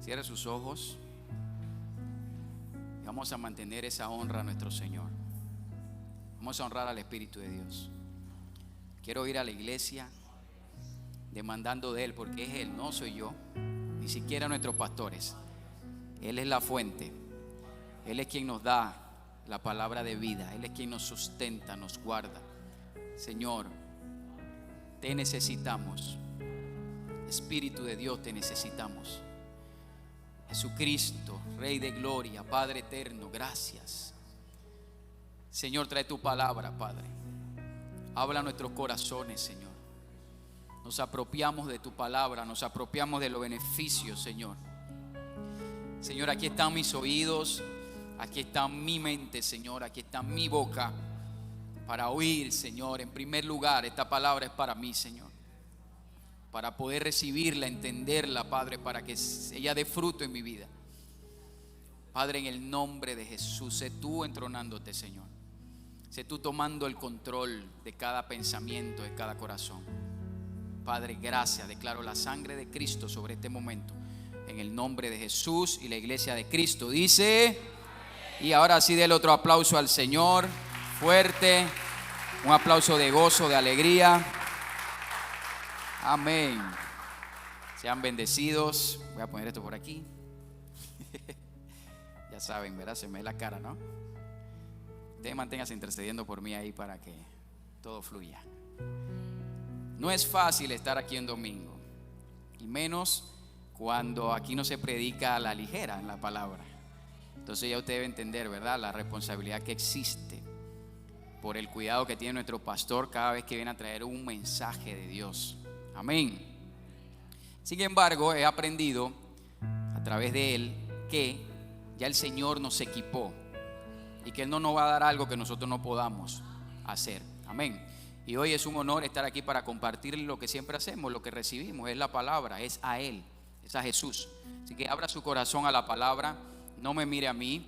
Cierre sus ojos y vamos a mantener esa honra a nuestro Señor. Vamos a honrar al Espíritu de Dios. Quiero ir a la iglesia demandando de Él, porque es Él, no soy yo, ni siquiera nuestros pastores. Él es la fuente. Él es quien nos da la palabra de vida. Él es quien nos sustenta, nos guarda. Señor, te necesitamos. Espíritu de Dios, te necesitamos. Jesucristo, Rey de gloria, Padre eterno, gracias. Señor, trae tu palabra, Padre. Habla a nuestros corazones, Señor. Nos apropiamos de tu palabra, nos apropiamos de los beneficios, Señor. Señor, aquí están mis oídos, aquí está mi mente, Señor, aquí está mi boca para oír, Señor. En primer lugar, esta palabra es para mí, Señor, para poder recibirla, entenderla, Padre, para que ella dé fruto en mi vida. Padre, en el nombre de Jesús, sé tú entronándote, Señor. Sé tú tomando el control de cada pensamiento, de cada corazón. Padre, gracias. Declaro la sangre de Cristo sobre este momento, en el nombre de Jesús. Y la iglesia de Cristo dice, y ahora sí, déle otro aplauso al Señor, fuerte, un aplauso de gozo, de alegría. Amén. Sean bendecidos. Voy a poner esto por aquí. Ya saben, ¿verdad? Se me ve la cara, ¿no? Ustedes manténganse intercediendo por mí ahí para que todo fluya. No es fácil estar aquí en domingo, y menos cuando aquí no se predica a la ligera en la palabra. Entonces ya usted debe entender, ¿verdad?, la responsabilidad que existe por el cuidado que tiene nuestro pastor cada vez que viene a traer un mensaje de Dios. Amén. Sin embargo, he aprendido a través de él que ya el Señor nos equipó y que Él no nos va a dar algo que nosotros no podamos hacer. Amén. Y hoy es un honor estar aquí para compartir lo que siempre hacemos, lo que recibimos, es la palabra, es a Él, es a Jesús. Así que abra su corazón a la palabra, no me mire a mí,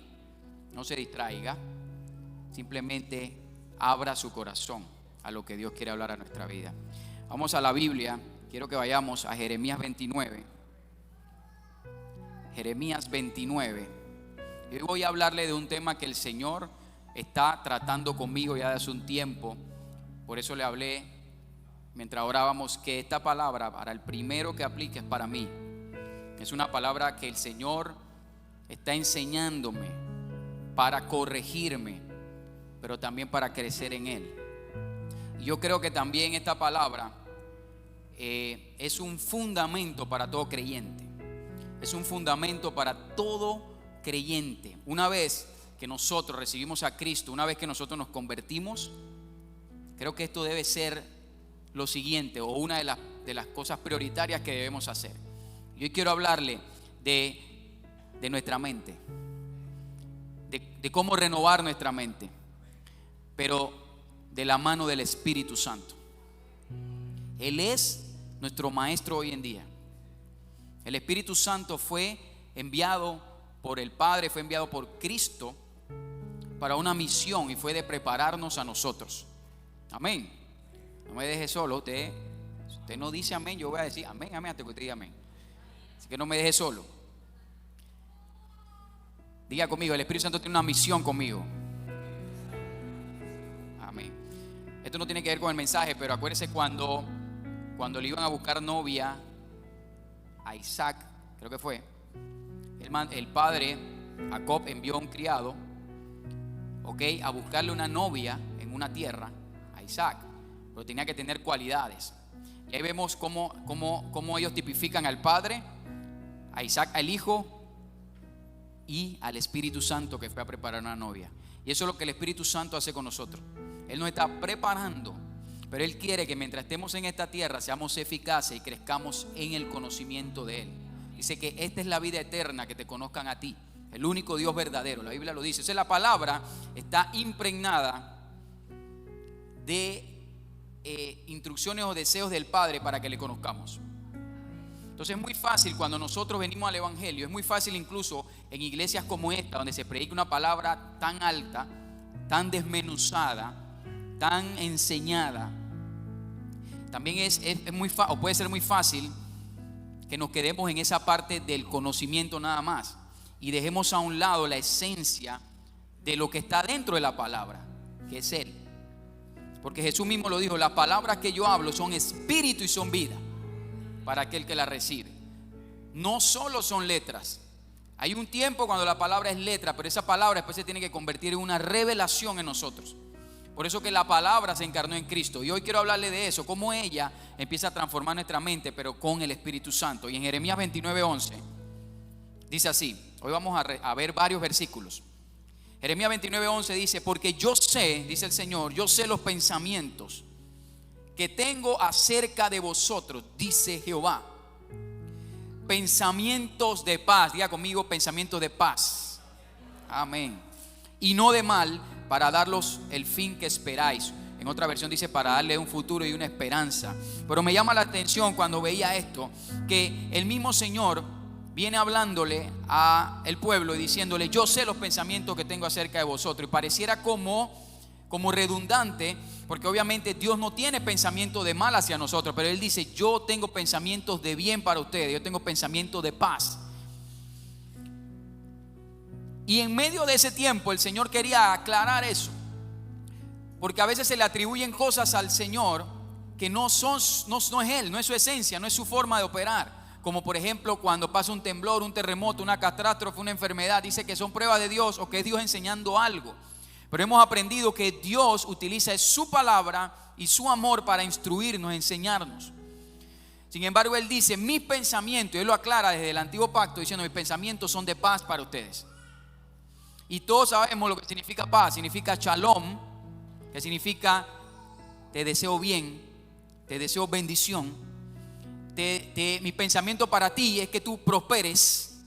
no se distraiga, simplemente abra su corazón a lo que Dios quiere hablar a nuestra vida. Vamos a la Biblia, quiero que vayamos a Jeremías 29. Jeremías 29. Hoy voy a hablarle de un tema que el Señor está tratando conmigo ya de hace un tiempo. Por eso le hablé mientras orábamos que esta palabra, para el primero que aplique, es para mí. Es una palabra que el Señor está enseñándome para corregirme, pero también para crecer en Él. Y yo creo que también esta palabra es un fundamento para todo creyente. Es un fundamento para todo creyente. Una vez que nosotros recibimos a Cristo, una vez que nosotros nos convertimos, creo que esto debe ser lo siguiente, o una de las cosas prioritarias que debemos hacer. Yo quiero hablarle de nuestra mente, de cómo renovar nuestra mente, pero de la mano del Espíritu Santo. Él es nuestro maestro hoy en día. El Espíritu Santo fue enviado por el Padre, fue enviado por Cristo para una misión, y fue de prepararnos a nosotros. Amén. No me deje solo. Usted no dice amén, yo voy a decir amén, amén, hasta que usted diga amén. Así que no me deje solo. Diga conmigo, el Espíritu Santo tiene una misión conmigo. Amén. Esto no tiene que ver con el mensaje, pero acuérdese cuando le iban a buscar novia a Isaac, creo que fue, el padre Jacob envió a un criado, a buscarle una novia en una tierra a Isaac, pero tenía que tener cualidades. Y ahí vemos cómo ellos tipifican al padre, a Isaac, al hijo y al Espíritu Santo que fue a preparar una novia. Y eso es lo que el Espíritu Santo hace con nosotros. Él nos está preparando, pero Él quiere que mientras estemos en esta tierra seamos eficaces y crezcamos en el conocimiento de Él. Dice que esta es la vida eterna, que te conozcan a ti, el único Dios verdadero. La Biblia lo dice. Esa, la palabra está impregnada de instrucciones o deseos del Padre para que le conozcamos. Entonces es muy fácil cuando nosotros venimos al Evangelio, es muy fácil incluso en iglesias como esta, donde se predica una palabra tan alta, tan desmenuzada, tan enseñada. También es muy fácil, o puede ser muy fácil, que nos quedemos en esa parte del conocimiento nada más y dejemos a un lado la esencia de lo que está dentro de la palabra, que es Él. Porque Jesús mismo lo dijo: las palabras que yo hablo son espíritu y son vida para aquel que las recibe. No solo son letras. Hay un tiempo cuando la palabra es letra, pero esa palabra después se tiene que convertir en una revelación en nosotros. Por eso que la palabra se encarnó en Cristo. Y hoy quiero hablarle de eso, cómo ella empieza a transformar nuestra mente, pero con el Espíritu Santo. Y en Jeremías 29:11 dice así. Hoy vamos a ver varios versículos. Jeremías 29:11 dice: porque yo sé, dice el Señor, yo sé los pensamientos que tengo acerca de vosotros, dice Jehová. Pensamientos de paz. Diga conmigo: pensamientos de paz. Amén. Y no de mal, para darlos el fin que esperáis. En otra versión dice: para darle un futuro y una esperanza. Pero me llama la atención cuando veía esto, que el mismo Señor viene hablándole al pueblo y diciéndole: yo sé los pensamientos que tengo acerca de vosotros. Y pareciera como redundante, porque obviamente Dios no tiene pensamiento de mal hacia nosotros, pero Él dice: yo tengo pensamientos de bien para ustedes, yo tengo pensamientos de paz. Y en medio de ese tiempo el Señor quería aclarar eso, porque a veces se le atribuyen cosas al Señor que no es Él, no es su esencia, no es su forma de operar. Como por ejemplo cuando pasa un temblor, un terremoto, una catástrofe, una enfermedad, dice que son pruebas de Dios o que es Dios enseñando algo. Pero hemos aprendido que Dios utiliza su palabra y su amor para instruirnos, enseñarnos. Sin embargo, Él dice: mis pensamientos, y Él lo aclara desde el antiguo pacto diciendo: mis pensamientos son de paz para ustedes. Y todos sabemos lo que significa paz. Significa shalom, que significa te deseo bien, te deseo bendición. Mi pensamiento para ti es que tú prosperes.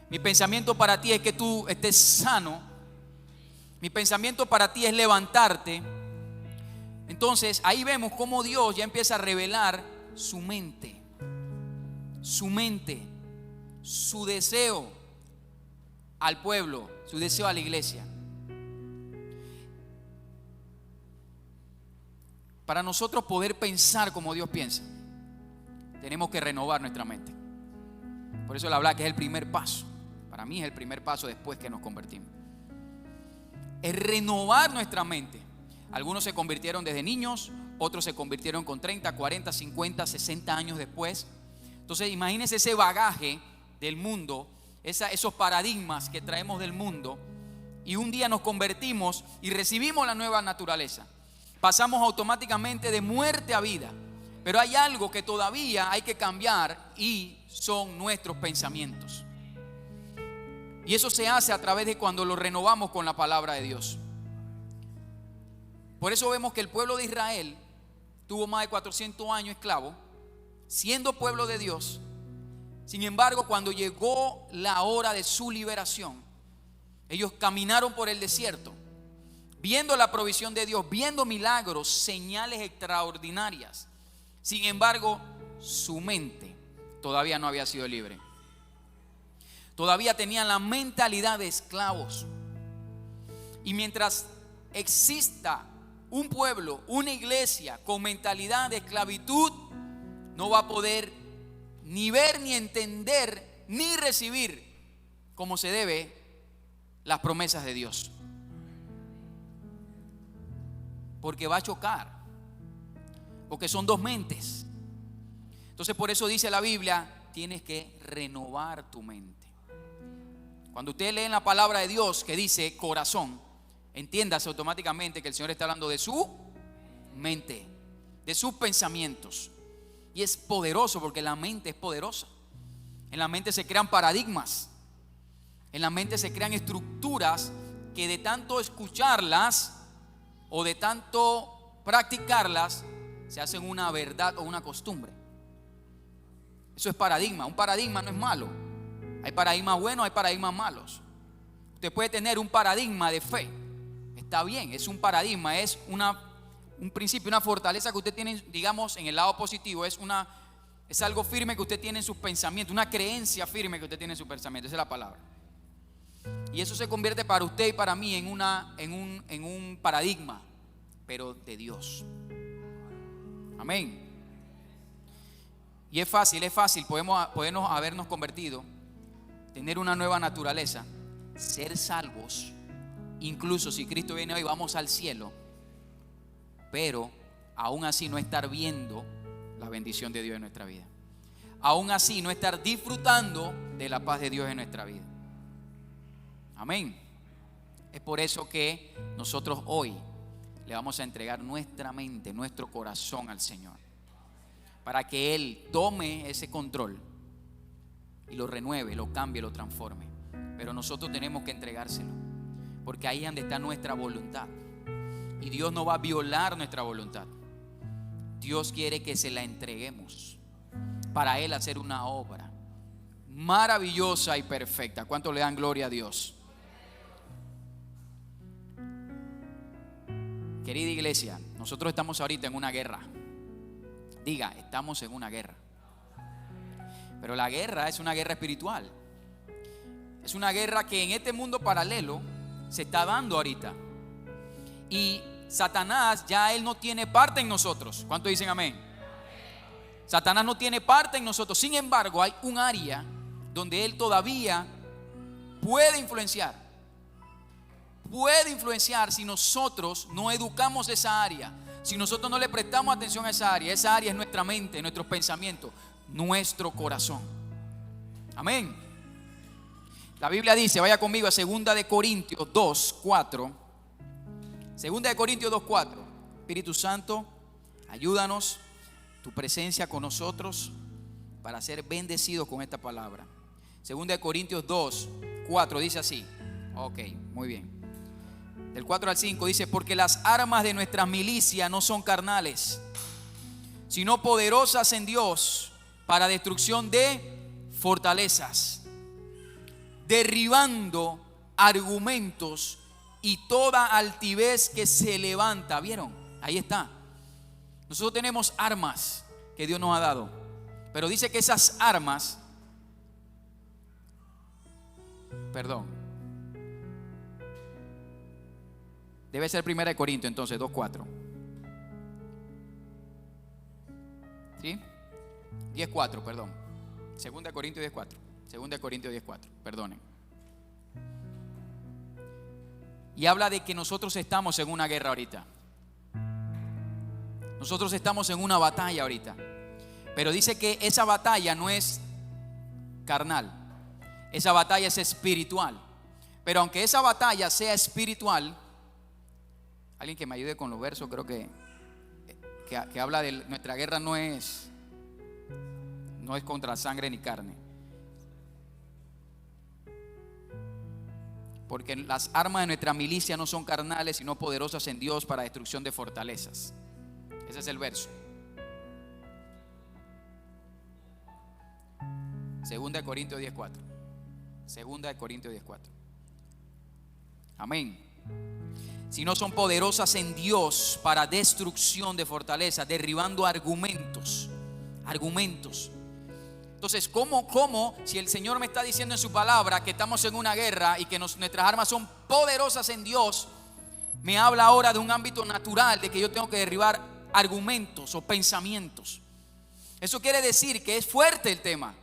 Mi pensamiento para ti es que tú estés sano. Mi pensamiento para ti es levantarte. Entonces ahí vemos cómo Dios ya empieza a revelar su mente, su deseo al pueblo, su deseo a la iglesia. Para nosotros poder pensar como Dios piensa, tenemos que renovar nuestra mente. Por eso le hablaba que es el primer paso. Para mí es el primer paso después que nos convertimos. Es renovar nuestra mente. Algunos se convirtieron desde niños, otros se convirtieron con 30, 40, 50, 60 años después. Entonces imagínense ese bagaje del mundo, esos paradigmas que traemos del mundo, y un día nos convertimos y recibimos la nueva naturaleza. Pasamos automáticamente de muerte a vida. Pero hay algo que todavía hay que cambiar y son nuestros pensamientos. Y eso se hace a través de cuando lo renovamos con la palabra de Dios. Por eso vemos que el pueblo de Israel tuvo más de 400 años esclavo, siendo pueblo de Dios. Sin embargo, cuando llegó la hora de su liberación, ellos caminaron por el desierto, viendo la provisión de Dios, viendo milagros, señales extraordinarias. Sin embargo, su mente todavía no había sido libre. Todavía tenían la mentalidad de esclavos. Y mientras exista un pueblo, una iglesia con mentalidad de esclavitud, no va a poder ni ver, ni entender, ni recibir como se debe las promesas de Dios. Porque va a chocar. Porque son dos mentes. Entonces por eso dice la Biblia: tienes que renovar tu mente. Cuando ustedes leen la palabra de Dios que dice corazón, entiéndase automáticamente que el Señor está hablando de su mente, de sus pensamientos. Y es poderoso, porque la mente es poderosa. En la mente se crean paradigmas. En la mente se crean estructuras que de tanto escucharlas o de tanto practicarlas se hacen una verdad o una costumbre. Eso es paradigma. Un paradigma no es malo. Hay paradigmas buenos, hay paradigmas malos. Usted puede tener un paradigma de fe. Está bien, es un paradigma, es un principio, una fortaleza que usted tiene, digamos, en el lado positivo. Es algo firme que usted tiene en sus pensamientos, una creencia firme que usted tiene en sus pensamientos. Esa es la palabra. Y eso se convierte para usted y para mí en un paradigma, pero de Dios. Amén. Y es fácil, podemos habernos convertido, tener una nueva naturaleza, ser salvos, incluso si Cristo viene hoy vamos al cielo, pero aún así no estar viendo la bendición de Dios en nuestra vida. Aún así no estar disfrutando de la paz de Dios en nuestra vida. Amén. Es por eso que nosotros hoy le vamos a entregar nuestra mente, nuestro corazón al Señor, para que Él tome ese control y lo renueve, lo cambie, lo transforme. Pero nosotros tenemos que entregárselo, porque ahí es donde está nuestra voluntad. Y Dios no va a violar nuestra voluntad. Dios quiere que se la entreguemos para Él hacer una obra maravillosa y perfecta. ¿Cuánto le dan gloria a Dios? Querida iglesia, nosotros estamos ahorita en una guerra. Diga, estamos en una guerra. Pero la guerra es una guerra espiritual. Es una guerra que en este mundo paralelo se está dando ahorita. Y Satanás ya él no tiene parte en nosotros. ¿Cuántos dicen amén? Satanás no tiene parte en nosotros. Sin embargo, hay un área donde él todavía puede influenciar. Puede influenciar si nosotros no educamos esa área. Si nosotros no le prestamos atención a esa área es nuestra mente, nuestros pensamientos, nuestro corazón. Amén. La Biblia dice, vaya conmigo a 2 de Corintios 2:4. 2 de Corintios 2:4. Espíritu Santo, ayúdanos, tu presencia con nosotros para ser bendecidos con esta palabra. 2 de Corintios 2:4 dice así. Ok, muy bien. Del 4 al 5 dice, porque las armas de nuestra milicia no son carnales, sino poderosas en Dios para destrucción de fortalezas, derribando argumentos y toda altivez que se levanta. ¿Vieron? Ahí está. Nosotros tenemos armas que Dios nos ha dado, pero dice que esas armas, debe ser 1 de Corintios entonces 2:4. ¿Sí? 10:4, perdón. 2 de Corintios 10:4. 2 de Corintios 10:4, perdonen. Y habla de que nosotros estamos en una guerra ahorita. Nosotros estamos en una batalla ahorita. Pero dice que esa batalla no es carnal. Esa batalla es espiritual. Pero aunque esa batalla sea espiritual, alguien que me ayude con los versos, creo que habla de nuestra guerra no es contra sangre ni carne. Porque las armas de nuestra milicia no son carnales, sino poderosas en Dios para destrucción de fortalezas. Ese es el verso. 2 de Corintios 10:4. 2 de Corintios 10:4. Amén. Si no son poderosas en Dios para destrucción de fortalezas, derribando argumentos. Entonces, ¿cómo si el Señor me está diciendo en su palabra que estamos en una guerra y que nuestras armas son poderosas en Dios, me habla ahora de un ámbito natural, de que yo tengo que derribar argumentos o pensamientos? Eso quiere decir que es fuerte el tema.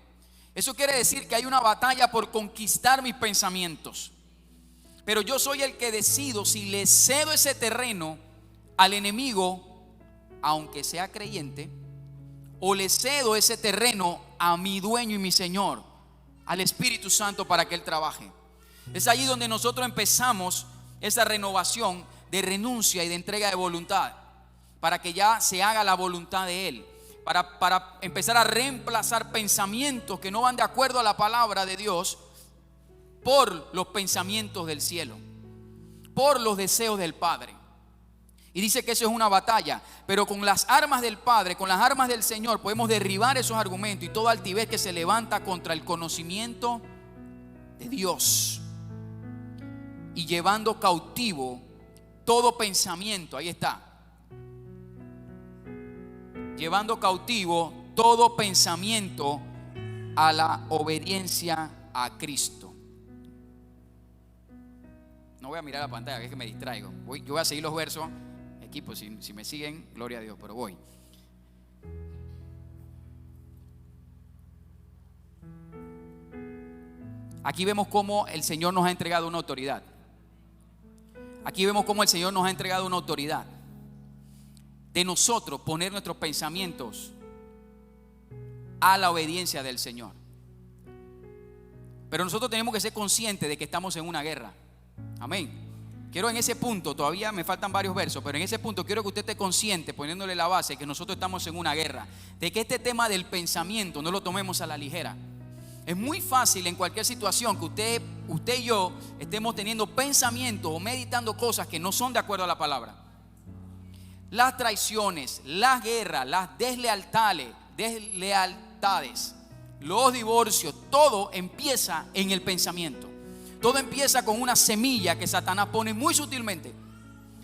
Eso quiere decir que hay una batalla por conquistar mis pensamientos. Pero yo soy el que decido si le cedo ese terreno al enemigo, aunque sea creyente, o le cedo ese terreno a mi dueño y mi Señor, al Espíritu Santo, para que Él trabaje. Es allí donde nosotros empezamos esa renovación de renuncia y de entrega de voluntad, para que ya se haga la voluntad de Él, para empezar a reemplazar pensamientos que no van de acuerdo a la palabra de Dios por los pensamientos del cielo, por los deseos del Padre. Y dice que eso es una batalla, pero con las armas del Padre, con las armas del Señor, podemos derribar esos argumentos y toda altivez que se levanta contra el conocimiento de Dios, y llevando cautivo todo pensamiento. Ahí está. Llevando cautivo todo pensamiento a la obediencia a Cristo. No voy a mirar la pantalla, que es que me distraigo. Yo voy a seguir los versos. Equipo, si me siguen, gloria a Dios, pero voy. Aquí vemos cómo el Señor nos ha entregado una autoridad. Aquí vemos cómo el Señor nos ha entregado una autoridad de nosotros poner nuestros pensamientos a la obediencia del Señor. Pero nosotros tenemos que ser conscientes de que estamos en una guerra. Amén. Quiero en ese punto, todavía me faltan varios versos, pero en ese punto quiero que usted esté consciente, poniéndole la base, que nosotros estamos en una guerra. De que este tema del pensamiento no lo tomemos a la ligera. Es muy fácil en cualquier situación que usted y yo estemos teniendo pensamientos o meditando cosas que no son de acuerdo a la palabra. Las traiciones, las guerras, las deslealtades, los divorcios, todo empieza en el pensamiento. Todo empieza con una semilla que Satanás pone muy sutilmente.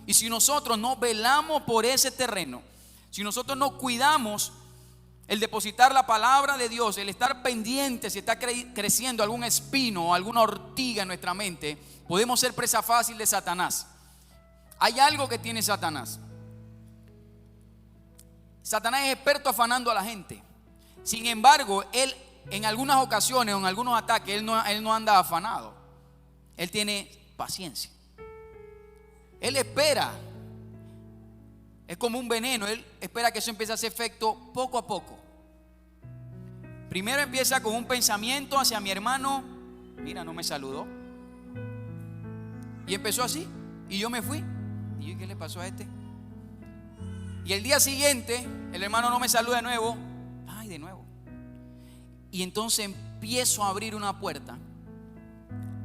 Y si nosotros no velamos por ese terreno, si nosotros no cuidamos el depositar la palabra de Dios, el estar pendiente si está creciendo algún espino o alguna ortiga en nuestra mente, podemos ser presa fácil de Satanás. Hay algo que tiene Satanás. Satanás es experto afanando a la gente. Sin embargo, él en algunas ocasiones o en algunos ataques, él no anda afanado. Él tiene paciencia. Él espera. Es como un veneno. Él espera que eso empiece a hacer efecto poco a poco. Primero empieza con un pensamiento hacia mi hermano. Mira, no me saludó. Y empezó así. Y yo me fui. ¿Y yo, qué le pasó a este? Y el día siguiente, el hermano no me saluda de nuevo. Ay, de nuevo. Y entonces empiezo a abrir una puerta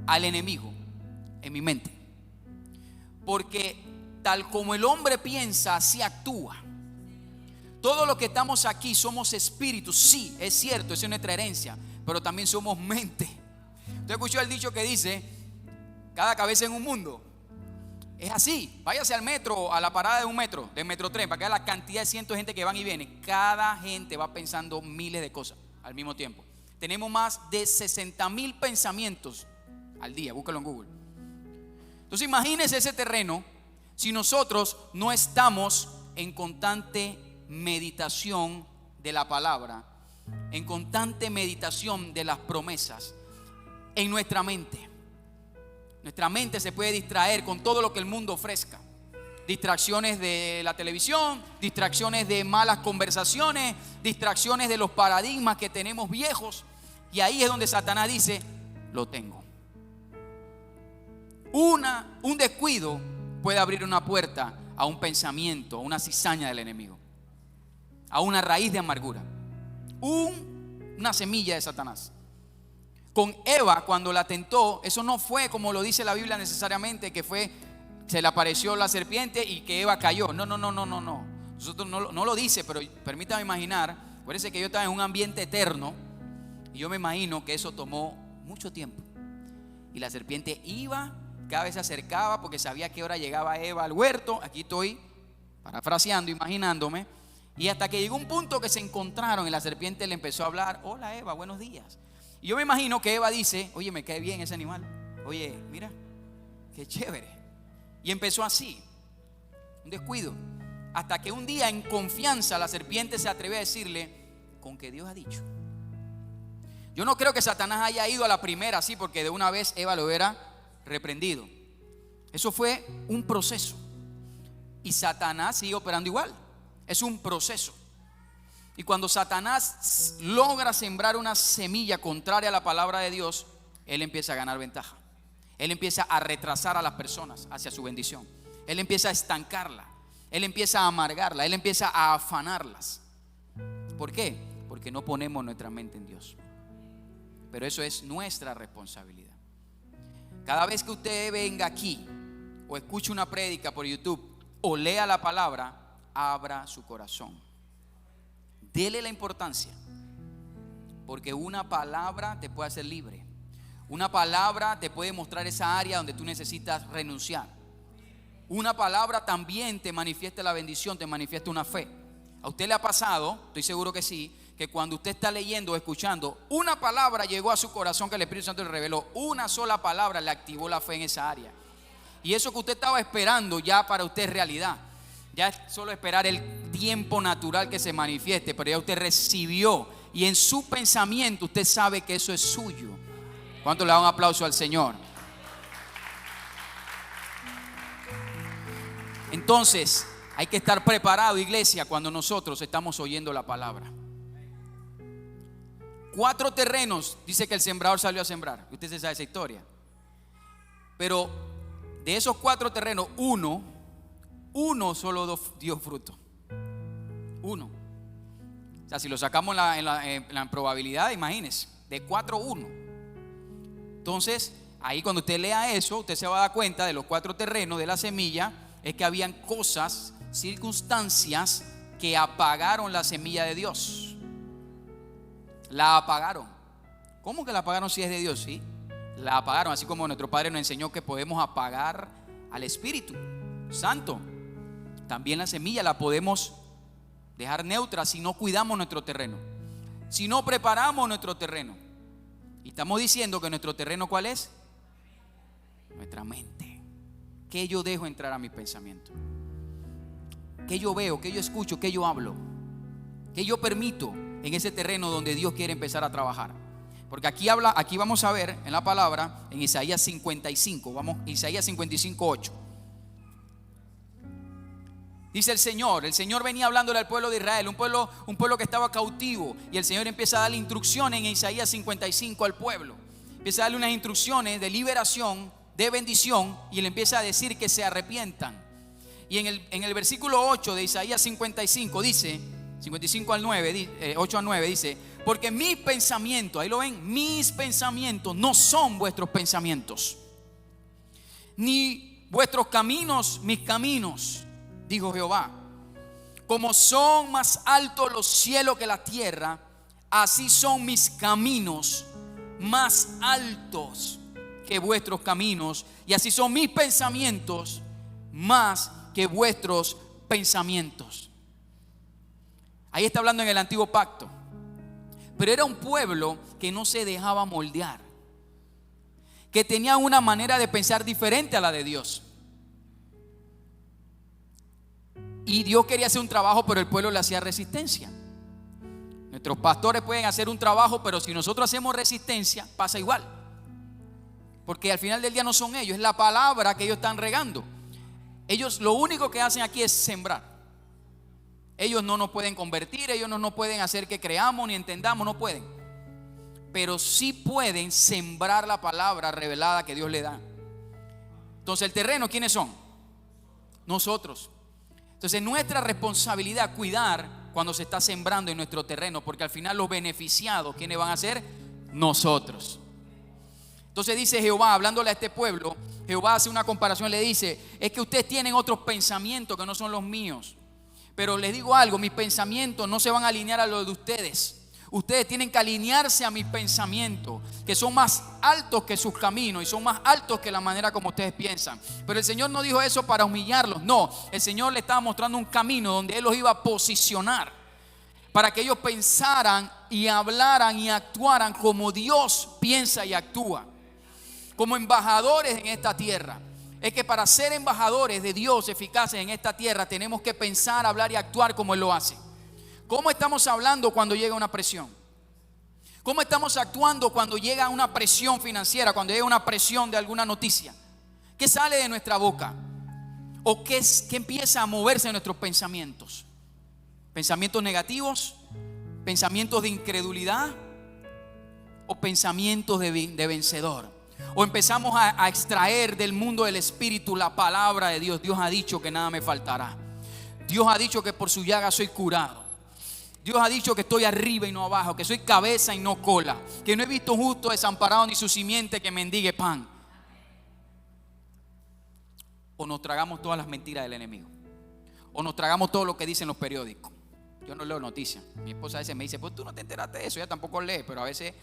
al enemigo en mi mente. Porque tal como el hombre piensa, así actúa. Todos los que estamos aquí somos espíritus. Sí, es cierto, esa es nuestra herencia. Pero también somos mente. Usted escuchó el dicho que dice: cada cabeza en un mundo. Es así. Váyase al metro, a la parada de un metro, del Metrotren, para que vea la cantidad de cientos de gente que van y vienen. Cada gente va pensando miles de cosas al mismo tiempo. Tenemos más de 60,000 pensamientos al día. Búscalo en Google. Entonces imagínese ese terreno si nosotros no estamos en constante meditación de la palabra, en constante meditación de las promesas en nuestra mente. Nuestra mente se puede distraer con todo lo que el mundo ofrezca. Distracciones de la televisión, distracciones de malas conversaciones, distracciones de los paradigmas que tenemos viejos. Y ahí es donde Satanás dice: lo tengo. Un descuido puede abrir una puerta a un pensamiento, a una cizaña del enemigo, a una raíz de amargura, una semilla de Satanás. Con Eva, cuando la tentó, eso no fue como lo dice la Biblia necesariamente, que se le apareció la serpiente y que Eva cayó. No. Nosotros no lo dice, pero permítame imaginar. Acuérdense que yo estaba en un ambiente eterno y yo me imagino que eso tomó mucho tiempo. Y la serpiente iba, cada vez se acercaba porque sabía a qué hora llegaba Eva al huerto. Aquí estoy parafraseando, imaginándome. Y hasta que llegó un punto que se encontraron y la serpiente le empezó a hablar: hola Eva, buenos días. Y yo me imagino que Eva dice: oye, me cae bien ese animal. Oye, mira, qué chévere. Y empezó así, un descuido. Hasta que un día en confianza la serpiente se atrevió a decirle: con que Dios ha dicho. Yo no creo que Satanás haya ido a la primera así porque de una vez Eva lo hubiera reprendido. Eso fue un proceso. Y Satanás sigue operando igual. Es un proceso. Y cuando Satanás logra sembrar una semilla contraria a la palabra de Dios, él empieza a ganar ventaja. Él empieza a retrasar a las personas hacia su bendición. Él empieza a estancarla. Él empieza a amargarla. Él empieza a afanarlas. ¿Por qué? Porque no ponemos nuestra mente en Dios. Pero eso es nuestra responsabilidad. Cada vez que usted venga aquí o escuche una prédica por YouTube o lea la palabra, abra su corazón. Dele la importancia, porque una palabra te puede hacer libre. Una palabra te puede mostrar esa área donde tú necesitas renunciar. Una palabra también te manifiesta la bendición, te manifiesta una fe. ¿A usted le ha pasado? Estoy seguro que sí, que cuando usted está leyendo o escuchando, una palabra llegó a su corazón que el Espíritu Santo le reveló. Una sola palabra le activó la fe en esa área. Y eso que usted estaba esperando ya para usted es realidad. Ya es solo esperar el tiempo natural que se manifieste, pero ya usted recibió y en su pensamiento usted sabe que eso es suyo. ¿Cuánto le dan un aplauso al Señor? Entonces, hay que estar preparado, iglesia, cuando nosotros estamos oyendo la palabra. 4 terrenos, dice que el sembrador salió a sembrar. Usted se sabe esa historia. Pero de esos 4 terrenos, uno solo dio fruto. Uno. O sea, si lo sacamos en la probabilidad, imagínense, de 4, 1. Entonces, ahí cuando usted lea eso, usted se va a dar cuenta de los 4 terrenos de la semilla, es que habían cosas, circunstancias que apagaron la semilla de Dios. La apagaron. ¿Cómo que la apagaron si es de Dios? Sí, la apagaron, así como nuestro Padre nos enseñó que podemos apagar al Espíritu Santo. También la semilla la podemos dejar neutra si no cuidamos nuestro terreno, si no preparamos nuestro terreno. Y estamos diciendo que nuestro terreno, ¿cuál es? Nuestra mente. ¿Qué yo dejo entrar a mi pensamiento? ¿Qué yo veo? ¿Qué yo escucho? ¿Qué yo hablo? ¿Qué yo permito en ese terreno donde Dios quiere empezar a trabajar? Porque aquí vamos a ver en la palabra, en Isaías 55, Isaías 55, 8. Dice el Señor venía hablándole al pueblo de Israel, un pueblo que estaba cautivo, y el Señor empieza a darle instrucciones en Isaías 55 al pueblo. Empieza a darle unas instrucciones de liberación, de bendición, y le empieza a decir que se arrepientan. Y en el versículo 8 de Isaías 55 dice, 55 al 9, 8 al 9 dice: porque mis pensamientos, ahí lo ven, mis pensamientos no son vuestros pensamientos, ni vuestros caminos mis caminos, dijo Jehová. Como son más altos los cielos que la tierra, así son mis caminos más altos que vuestros caminos, y así son mis pensamientos más que vuestros pensamientos. Ahí está hablando en el antiguo pacto. Pero era un pueblo que no se dejaba moldear, que tenía una manera de pensar diferente a la de Dios. Y Dios quería hacer un trabajo, pero el pueblo le hacía resistencia. Nuestros pastores pueden hacer un trabajo, pero si nosotros hacemos resistencia, pasa igual. Porque al final del día no son ellos, es la palabra que ellos están regando. Ellos lo único que hacen aquí es sembrar. Ellos no nos pueden convertir, ellos no nos pueden hacer que creamos ni entendamos, no pueden. Pero sí pueden sembrar la palabra revelada que Dios le da. Entonces el terreno, ¿quiénes son? Nosotros. Entonces nuestra responsabilidad cuidar cuando se está sembrando en nuestro terreno, porque al final los beneficiados, ¿quiénes van a ser? Nosotros. Entonces dice Jehová, hablándole a este pueblo, Jehová hace una comparación, le dice: es que ustedes tienen otros pensamientos que no son los míos. Pero les digo algo, mis pensamientos no se van a alinear a los de ustedes. Ustedes tienen que alinearse a mis pensamientos, que son más altos que sus caminos y son más altos que la manera como ustedes piensan. Pero el Señor no dijo eso para humillarlos, no. El Señor le estaba mostrando un camino donde Él los iba a posicionar para que ellos pensaran y hablaran y actuaran como Dios piensa y actúa, como embajadores en esta tierra. Es que para ser embajadores de Dios eficaces en esta tierra tenemos que pensar, hablar y actuar como Él lo hace. ¿Cómo estamos hablando cuando llega una presión? ¿Cómo estamos actuando cuando llega una presión financiera, cuando llega una presión de alguna noticia? ¿Qué sale de nuestra boca? ¿O qué empieza a moverse en nuestros pensamientos? ¿Pensamientos negativos? ¿Pensamientos de incredulidad? ¿O pensamientos de vencedor? O empezamos a extraer del mundo del espíritu la palabra de Dios. Dios ha dicho que nada me faltará. Dios ha dicho que por su llaga soy curado. Dios ha dicho que estoy arriba y no abajo, que soy cabeza y no cola, que no he visto justo desamparado ni su simiente que mendigue pan. O nos tragamos todas las mentiras del enemigo, o nos tragamos todo lo que dicen los periódicos. Yo no leo noticias. Mi esposa a veces me dice: pues tú no te enteraste de eso. Ella tampoco lee, pero a veces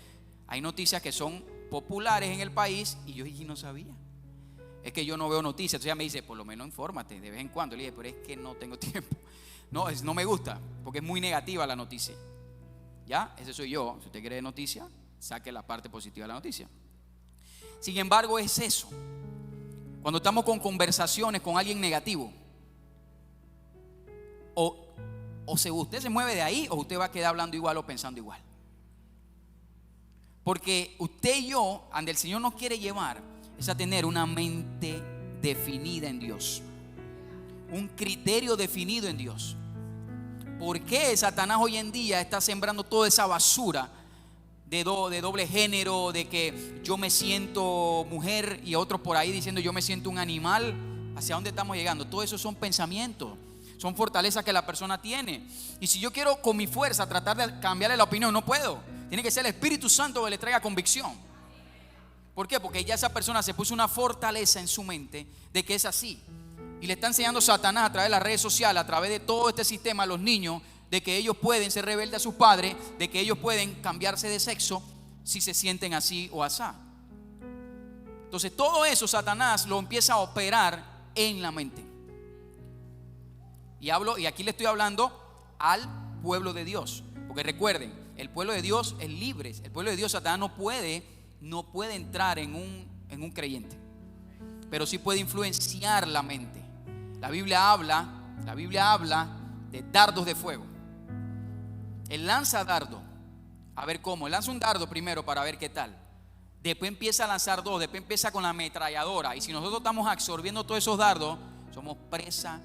hay noticias que son populares en el país y yo no sabía. Es que yo no veo noticias. Entonces ella me dice: por lo menos infórmate de vez en cuando. Le dije: pero es que no tengo tiempo. No me gusta porque es muy negativa la noticia. Ya, ese soy yo. Si usted quiere noticia, saque la parte positiva de la noticia. Sin embargo, es eso. Cuando estamos con conversaciones con alguien negativo, o usted se mueve de ahí, o usted va a quedar hablando igual o pensando igual. Porque usted y yo, donde el Señor nos quiere llevar, es a tener una mente definida en Dios, un criterio definido en Dios. ¿Por qué Satanás hoy en día está sembrando toda esa basura de doble género, de que yo me siento mujer y otros por ahí diciendo yo me siento un animal? ¿Hacia dónde estamos llegando? Todo eso son pensamientos, son fortalezas que la persona tiene. Y si yo quiero con mi fuerza tratar de cambiarle la opinión, no puedo. Tiene que ser el Espíritu Santo que le traiga convicción. ¿Por qué? Porque ya esa persona se puso una fortaleza en su mente de que es así. Y le está enseñando Satanás a través de las redes sociales, a través de todo este sistema a los niños, de que ellos pueden ser rebeldes a sus padres, de que ellos pueden cambiarse de sexo si se sienten así o asá. Entonces todo eso Satanás lo empieza a operar en la mente. Y aquí le estoy hablando al pueblo de Dios. Porque recuerden, el pueblo de Dios es libre. El pueblo de Dios, Satanás no puede entrar en un creyente, pero sí puede influenciar la mente. La Biblia habla de dardos de fuego. Él lanza dardo. A ver cómo. Él lanza un dardo primero para ver qué tal. Después empieza a lanzar dos. Después empieza con la ametralladora. Y si nosotros estamos absorbiendo todos esos dardos, somos presa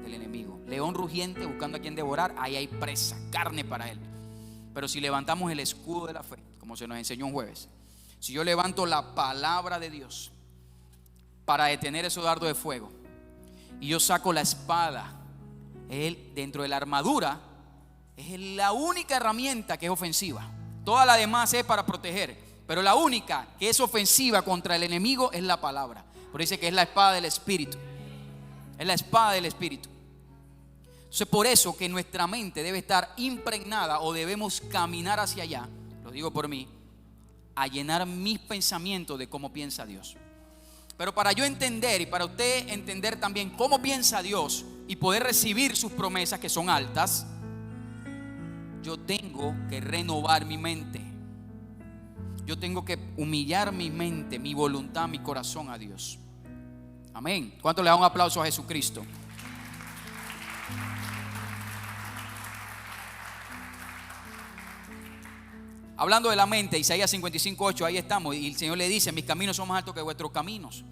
del enemigo. León rugiente buscando a quien devorar. Ahí hay presa, carne para él. Pero si levantamos el escudo de la fe, como se nos enseñó un jueves, si yo levanto la palabra de Dios para detener esos dardos de fuego, y yo saco la espada, él dentro de la armadura es la única herramienta que es ofensiva. Toda la demás es para proteger, pero la única que es ofensiva contra el enemigo es la palabra. Por eso dice que es la espada del Espíritu. Es la espada del Espíritu. Entonces por eso que nuestra mente debe estar impregnada, o debemos caminar hacia allá, lo digo por mí, a llenar mis pensamientos de cómo piensa Dios. Pero para yo entender y para usted entender también cómo piensa Dios y poder recibir sus promesas que son altas, yo tengo que renovar mi mente. Yo tengo que humillar mi mente, mi voluntad, mi corazón a Dios. Amén. ¿Cuánto le da un aplauso a Jesucristo? Hablando de la mente, Isaías 55:8, ahí estamos. Y el Señor le dice: mis caminos son más altos que vuestros caminos.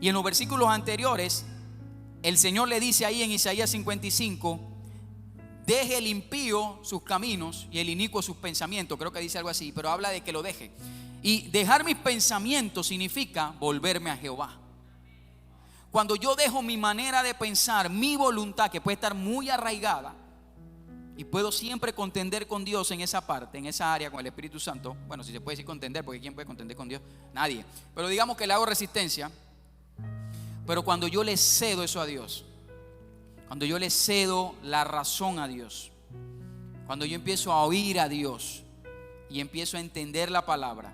Y en los versículos anteriores, el Señor le dice ahí en Isaías 55: deje el impío sus caminos y el inicuo sus pensamientos. Creo que dice algo así, pero habla de que lo deje. Y dejar mis pensamientos significa volverme a Jehová. Cuando yo dejo mi manera de pensar, mi voluntad, que puede estar muy arraigada, y puedo siempre contender con Dios en esa parte, en esa área, con el Espíritu Santo. Bueno, si se puede decir contender, porque ¿quién puede contender con Dios? Nadie. Pero digamos que le hago resistencia. Pero cuando yo le cedo eso a Dios, cuando yo le cedo la razón a Dios, cuando yo empiezo a oír a Dios y empiezo a entender la palabra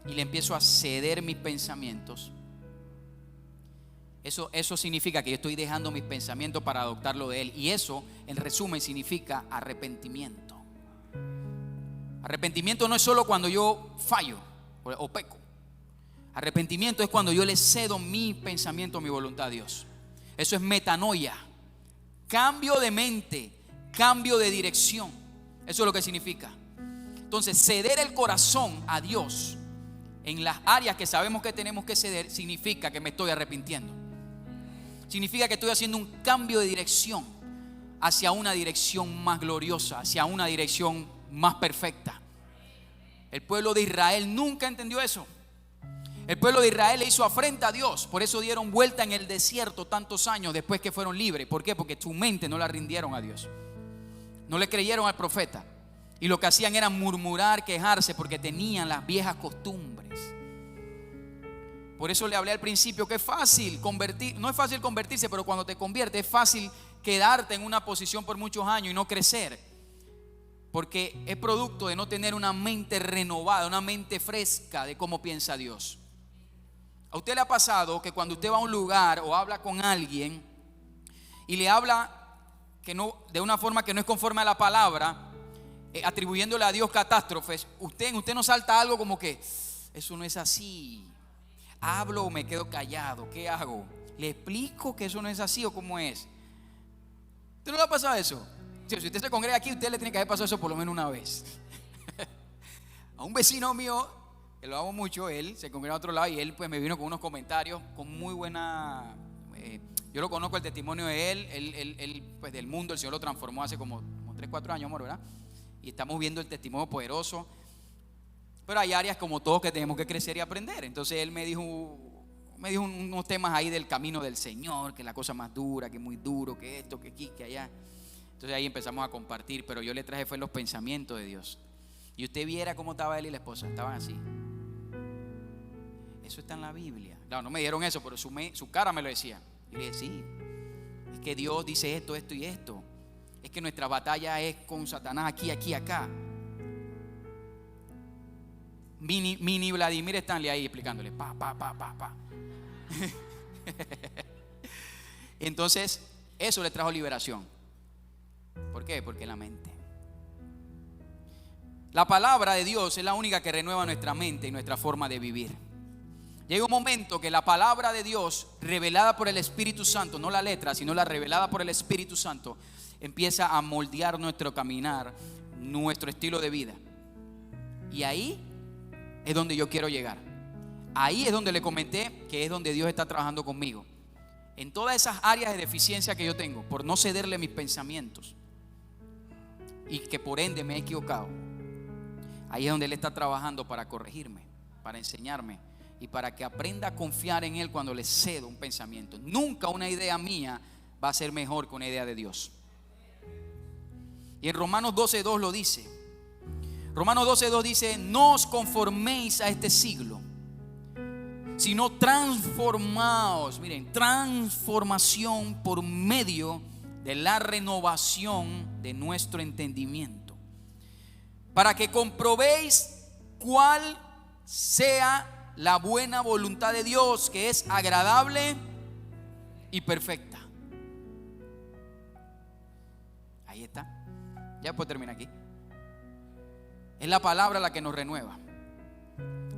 y le empiezo a ceder mis pensamientos, eso significa que yo estoy dejando mis pensamientos para adoptarlo de Él. Y eso, en resumen, significa arrepentimiento. Arrepentimiento no es solo cuando yo fallo o peco. Arrepentimiento es cuando yo le cedo mi pensamiento, mi voluntad a Dios. Eso es metanoia. Cambio de mente, cambio de dirección. Eso es lo que significa. Entonces, ceder el corazón a Dios en las áreas que sabemos que tenemos que ceder significa que me estoy arrepintiendo. Significa que estoy haciendo un cambio de dirección hacia una dirección más gloriosa, hacia una dirección más perfecta. El pueblo de Israel nunca entendió eso. El pueblo de Israel le hizo afrenta a Dios. Por eso dieron vuelta en el desierto tantos años después que fueron libres. ¿Por qué? Porque su mente no la rindieron a Dios. No le creyeron al profeta. Y lo que hacían era murmurar, quejarse, porque tenían las viejas costumbres. Por eso le hablé al principio que es fácil convertir. No es fácil convertirse, pero cuando te conviertes es fácil quedarte en una posición por muchos años y no crecer. Porque es producto de no tener una mente renovada, una mente fresca de cómo piensa Dios. ¿A usted le ha pasado que cuando usted va a un lugar o habla con alguien y le habla que no, de una forma que no es conforme a la palabra, atribuyéndole a Dios catástrofes, usted no salta algo como que eso no es así? ¿Hablo o me quedo callado? ¿Qué hago? ¿Le explico que eso no es así o cómo es? ¿Usted no le ha pasado eso? Si usted se congrega aquí, usted le tiene que haber pasado eso por lo menos una vez. A un vecino mío que lo amo mucho, él se congregó a otro lado y él pues me vino con unos comentarios con muy buena... yo lo conozco el testimonio de él pues del mundo, el Señor lo transformó hace como 3, 4 años, amor, ¿verdad? Y estamos viendo el testimonio poderoso. Pero hay áreas como todos que tenemos que crecer y aprender. Entonces él me dijo unos temas ahí del camino del Señor, que es la cosa más dura, que es muy duro, que esto, que aquí, que allá. Entonces ahí empezamos a compartir, pero yo le traje fue los pensamientos de Dios. Y usted viera cómo estaba él y la esposa, estaban así. Eso está en la Biblia. Claro, no me dieron eso, pero su cara me lo decía. Y le dije, sí, es que Dios dice esto, esto y esto. Es que nuestra batalla es con Satanás aquí, aquí, acá. Mini Vladimir Stanley ahí explicándole, pa. Entonces, eso le trajo liberación. ¿Por qué? Porque la mente. La palabra de Dios es la única que renueva nuestra mente y nuestra forma de vivir. Llega un momento que la palabra de Dios, revelada por el Espíritu Santo, no la letra, sino la revelada por el Espíritu Santo, empieza a moldear nuestro caminar, nuestro estilo de vida. Y ahí es donde yo quiero llegar. Ahí es donde le comenté que es donde Dios está trabajando conmigo. En todas esas áreas de deficiencia que yo tengo, por no cederle mis pensamientos y que por ende me he equivocado. Ahí es donde Él está trabajando para corregirme, para enseñarme y para que aprenda a confiar en Él cuando le cedo un pensamiento. Nunca una idea mía va a ser mejor que una idea de Dios. Y en Romanos 12:2 lo dice. Romanos 12:2 dice: no os conforméis a este siglo, sino transformaos. Miren, transformación por medio de la renovación de nuestro entendimiento, para que comprobéis cuál sea la buena voluntad de Dios, que es agradable y perfecta. Ahí está. Ya puedo terminar aquí. Es la palabra la que nos renueva.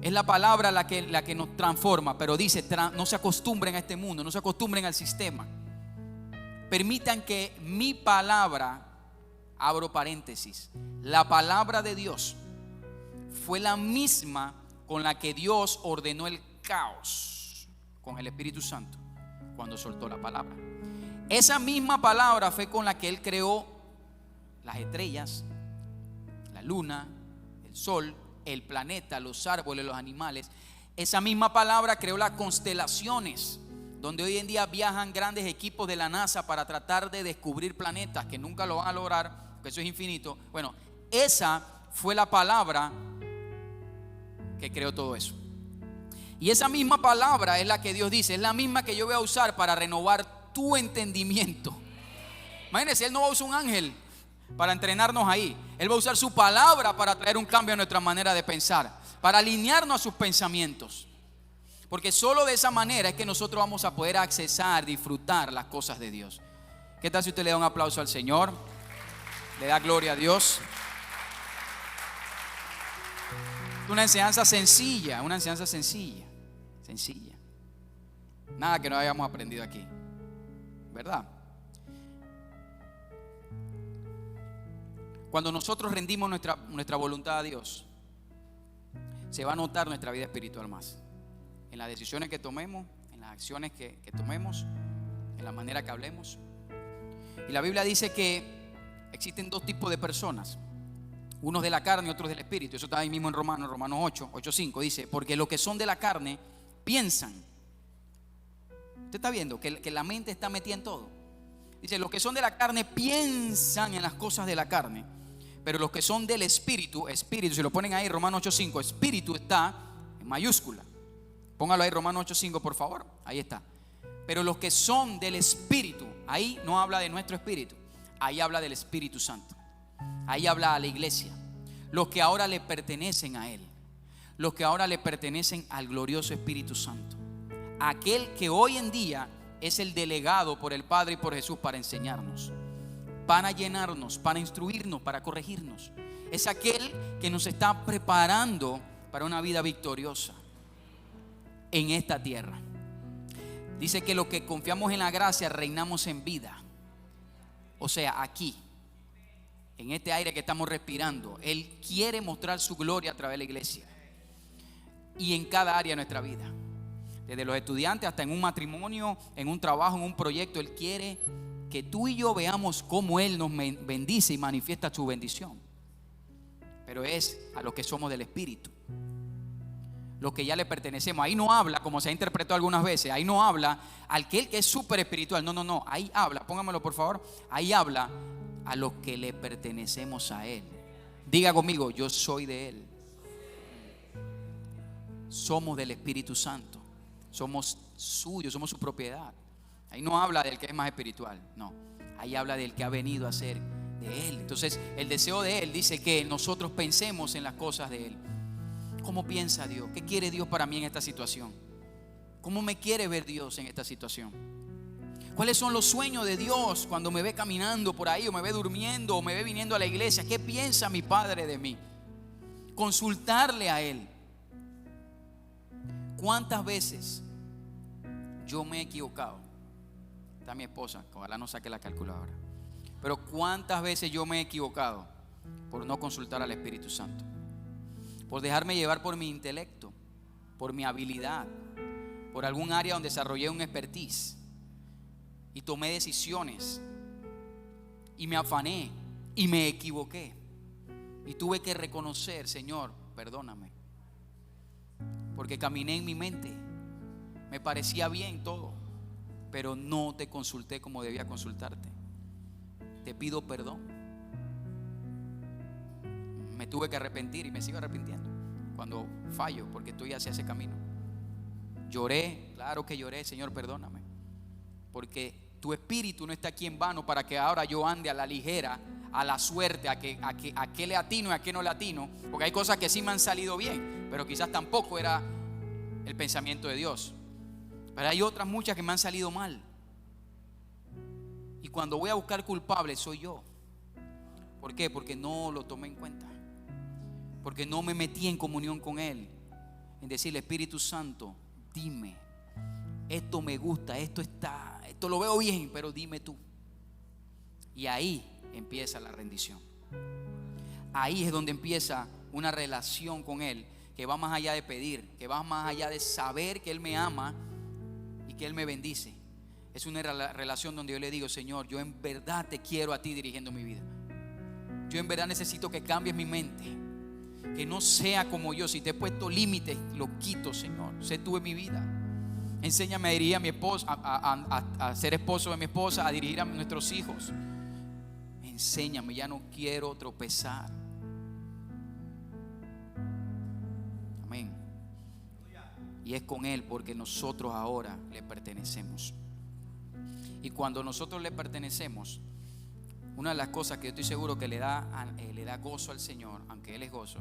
Es la palabra la que nos transforma. Pero dice, no se acostumbren a este mundo, no se acostumbren al sistema. Permitan que mi palabra, abro paréntesis, la palabra de Dios fue la misma con la que Dios ordenó el caos con el Espíritu Santo cuando soltó la palabra. Esa misma palabra fue con la que Él creó las estrellas, la luna, el sol, el planeta, los árboles, los animales. Esa misma palabra creó las constelaciones, donde hoy en día viajan grandes equipos de la NASA para tratar de descubrir planetas que nunca lo van a lograr, porque eso es infinito. Bueno, esa fue la palabra que creó todo eso. Y esa misma palabra es la que Dios dice, es la misma que yo voy a usar para renovar tu entendimiento. Imagínense, Él no va a usar un ángel para entrenarnos ahí. Él va a usar su palabra para traer un cambio a nuestra manera de pensar, para alinearnos a sus pensamientos. Porque solo de esa manera es que nosotros vamos a poder accesar, disfrutar las cosas de Dios. ¿Qué tal si usted le da un aplauso al Señor? Le da gloria a Dios. Una enseñanza sencilla, sencilla. Nada que no hayamos aprendido aquí, ¿verdad? Cuando nosotros rendimos nuestra voluntad a Dios, se va a notar nuestra vida espiritual más. En las decisiones que tomemos, en las acciones que tomemos, en la manera que hablemos. Y la Biblia dice que existen dos tipos de personas, unos de la carne y otros del espíritu. Eso está ahí mismo en Romanos 8:5 dice: porque los que son de la carne piensan. Usted está viendo que la mente está metida en todo. Dice: los que son de la carne piensan en las cosas de la carne, pero los que son del espíritu, si lo ponen ahí, Romanos 8:5, espíritu está en mayúscula. Póngalo ahí, Romanos 8:5, por favor. Ahí está. Pero los que son del espíritu, ahí no habla de nuestro espíritu, ahí habla del Espíritu Santo. Ahí habla a la iglesia, los que ahora le pertenecen a Él, los que ahora le pertenecen al glorioso Espíritu Santo, aquel que hoy en día es el delegado por el Padre y por Jesús para enseñarnos, para llenarnos, para instruirnos, para corregirnos. Es aquel que nos está preparando para una vida victoriosa en esta tierra. Dice que los que confiamos en la gracia reinamos en vida. O sea, aquí, en este aire que estamos respirando, Él quiere mostrar su gloria a través de la iglesia. y en cada área de nuestra vida. Desde los estudiantes hasta en un matrimonio, en un trabajo, en un proyecto. Él quiere que tú y yo veamos cómo Él nos bendice y manifiesta su bendición. Pero es a los que somos del Espíritu, los que ya le pertenecemos. Ahí no habla, como se ha interpretado algunas veces, ahí no habla al que es súper espiritual. No, ahí habla, póngamelo por favor. Ahí habla a los que le pertenecemos a Él. Diga conmigo, yo soy de Él. Somos del Espíritu Santo, somos suyos, somos su propiedad. Ahí no habla del que es más espiritual, no. Ahí habla del que ha venido a ser de Él. Entonces el deseo de Él dice que nosotros pensemos en las cosas de Él. ¿Cómo piensa Dios? ¿Qué quiere Dios para mí en esta situación? ¿Cómo me quiere ver Dios en esta situación? ¿Cuáles son los sueños de Dios cuando me ve caminando por ahí, o me ve durmiendo, o me ve viniendo a la iglesia? ¿Qué piensa mi Padre de mí? Consultarle a Él. ¿Cuántas veces yo me he equivocado? Está mi esposa, ojalá no saque la calculadora. Pero ¿cuántas veces yo me he equivocado por no consultar al Espíritu Santo? Por dejarme llevar por mi intelecto, por mi habilidad, por algún área donde desarrollé un expertise y tomé decisiones y me afané y me equivoqué y tuve que reconocer: Señor, perdóname, porque caminé en mi mente, me parecía bien todo, pero no te consulté como debía consultarte. Te pido perdón. Me tuve que arrepentir y me sigo arrepintiendo cuando fallo, porque estoy hacia ese camino. Lloré, claro que lloré. Señor, perdóname, porque tu espíritu no está aquí en vano para que ahora yo ande a la ligera, a la suerte, a qué le atino y a qué no le atino. Porque hay cosas que sí me han salido bien, pero quizás tampoco era el pensamiento de Dios. Pero hay otras muchas que me han salido mal. Y cuando voy a buscar culpable soy yo. ¿Por qué? Porque no lo tomé en cuenta, porque no me metí en comunión con Él, en decirle: Espíritu Santo, dime, esto me gusta, esto lo veo bien, pero dime tú. Y ahí empieza la rendición. Ahí es donde empieza una relación con Él que va más allá de pedir, que va más allá de saber que Él me ama y que Él me bendice. Es una relación donde yo le digo: Señor, yo en verdad te quiero a ti dirigiendo mi vida. Yo en verdad necesito que cambies mi mente, que no sea como yo. Si te he puesto límites, los quito, Señor. Sé tú en mi vida. Enséñame a dirigir a mi esposa, a ser esposo de mi esposa, a dirigir a nuestros hijos. Enséñame, ya no quiero tropezar. Amén. Y es con Él, porque nosotros ahora le pertenecemos. Y cuando nosotros le pertenecemos, una de las cosas que yo estoy seguro que le da gozo al Señor, aunque Él es gozo,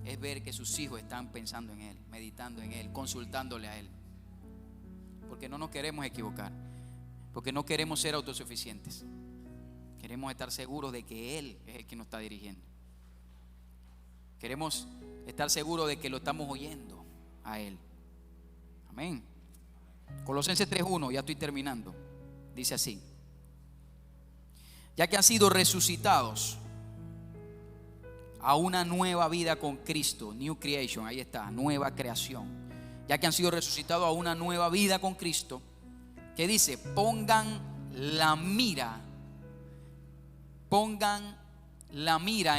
es ver que sus hijos están pensando en Él, meditando en Él, consultándole a Él. Porque no nos queremos equivocar, porque no queremos ser autosuficientes. Queremos estar seguros de que Él es el que nos está dirigiendo. Queremos estar seguros de que lo estamos oyendo a Él. Amén. Colosenses 3:1, ya estoy terminando. Dice así: ya que han sido resucitados a una nueva vida con Cristo, New Creation, ahí está, nueva creación. Ya que han sido resucitados a una nueva vida con Cristo, ¿qué dice? Pongan la mira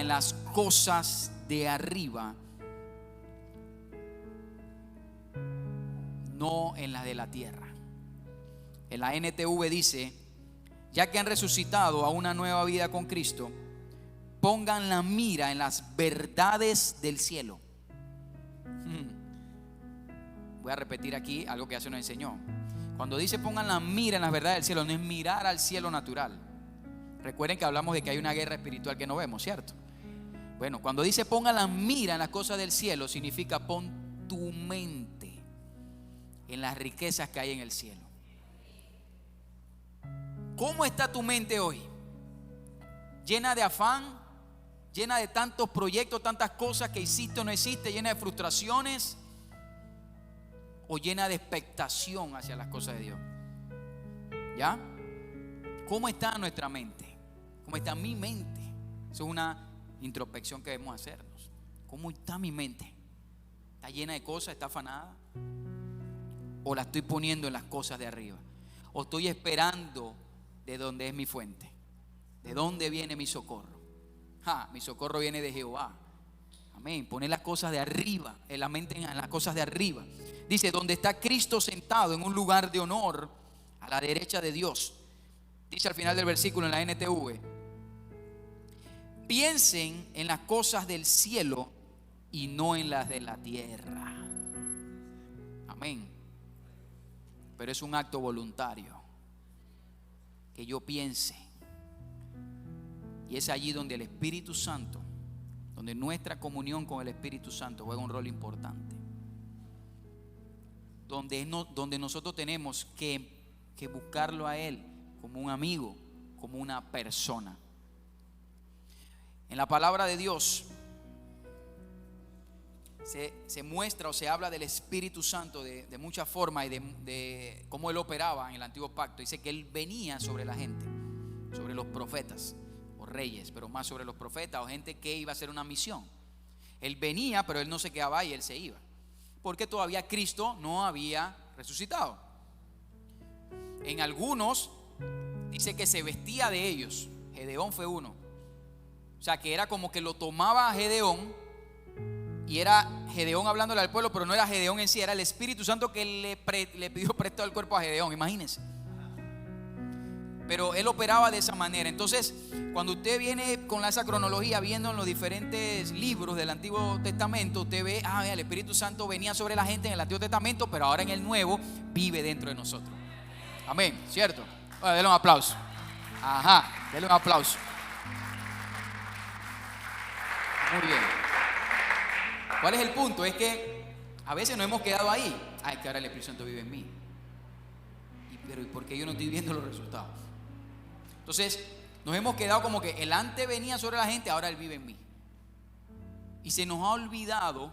en las cosas de arriba, no en las de la tierra. En la NTV dice: ya que han resucitado a una nueva vida con Cristo, pongan la mira en las verdades del cielo. Voy a repetir aquí algo que ya se nos enseñó. Cuando dice pongan la mira en las verdades del cielo, no es mirar al cielo natural. Recuerden que hablamos de que hay una guerra espiritual que no vemos, ¿cierto? Bueno, cuando dice pongan la mira en las cosas del cielo, significa pon tu mente en las riquezas que hay en el cielo. ¿Cómo está tu mente hoy? ¿Llena de afán? ¿Llena de tantos proyectos, tantas cosas que hiciste o no hiciste? ¿Llena de frustraciones? ¿O llena de expectación hacia las cosas de Dios? ¿Ya? ¿Cómo está nuestra mente? ¿Cómo está mi mente? Eso es una introspección que debemos hacernos. ¿Cómo está mi mente? ¿Está llena de cosas? ¿Está afanada? ¿O la estoy poniendo en las cosas de arriba? ¿O estoy esperando de dónde es mi fuente? ¿De dónde viene mi socorro? Mi socorro viene de Jehová. Amén. Poner las cosas de arriba, en la mente en las cosas de arriba. Dice, donde está Cristo sentado en un lugar de honor a la derecha de Dios. Dice al final del versículo en la NTV: piensen en las cosas del cielo y no en las de la tierra. Amén. Pero es un acto voluntario que yo piense. Y es allí donde el Espíritu Santo, donde nuestra comunión con el Espíritu Santo juega un rol importante. Donde nosotros tenemos que buscarlo a Él como un amigo, como una persona. En la palabra de Dios se muestra o se habla del Espíritu Santo de muchas formas y de cómo Él operaba en el antiguo pacto. Dice que Él venía sobre la gente, sobre los profetas o reyes, pero más sobre los profetas o gente que iba a hacer una misión. Él venía, pero Él no se quedaba ahí, Él se iba, porque todavía Cristo no había resucitado. En algunos dice que se vestía de ellos. Gedeón fue uno. O sea, que era como que lo tomaba a Gedeón, y era Gedeón hablándole al pueblo, pero no era Gedeón en sí, era el Espíritu Santo que le pidió prestado el cuerpo a Gedeón, imagínense. Pero él operaba de esa manera. Entonces, cuando usted viene con esa cronología, viendo en los diferentes libros del Antiguo Testamento, usted ve, el Espíritu Santo venía sobre la gente en el Antiguo Testamento, pero ahora en el Nuevo vive dentro de nosotros. Amén, ¿cierto? Bueno, denle un aplauso. Denle un aplauso. Muy bien. ¿Cuál es el punto? Es que a veces nos hemos quedado ahí. Es que ahora el Espíritu Santo vive en mí. Pero ¿y por qué yo no estoy viendo los resultados? Entonces nos hemos quedado como que el antes venía sobre la gente, ahora Él vive en mí. Y se nos ha olvidado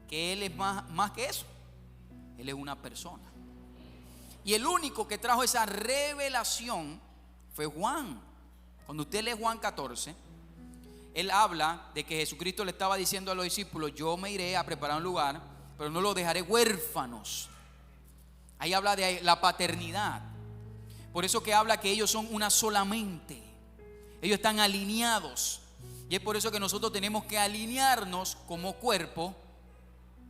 que Él es más que eso. Él es una persona. Y el único que trajo esa revelación fue Juan. Cuando usted lee Juan 14, él habla de que Jesucristo le estaba diciendo a los discípulos: yo me iré a preparar un lugar, pero no los dejaré huérfanos. Ahí habla de la paternidad. Por eso que habla que ellos son una sola mente. Ellos están alineados. Y es por eso que nosotros tenemos que alinearnos como cuerpo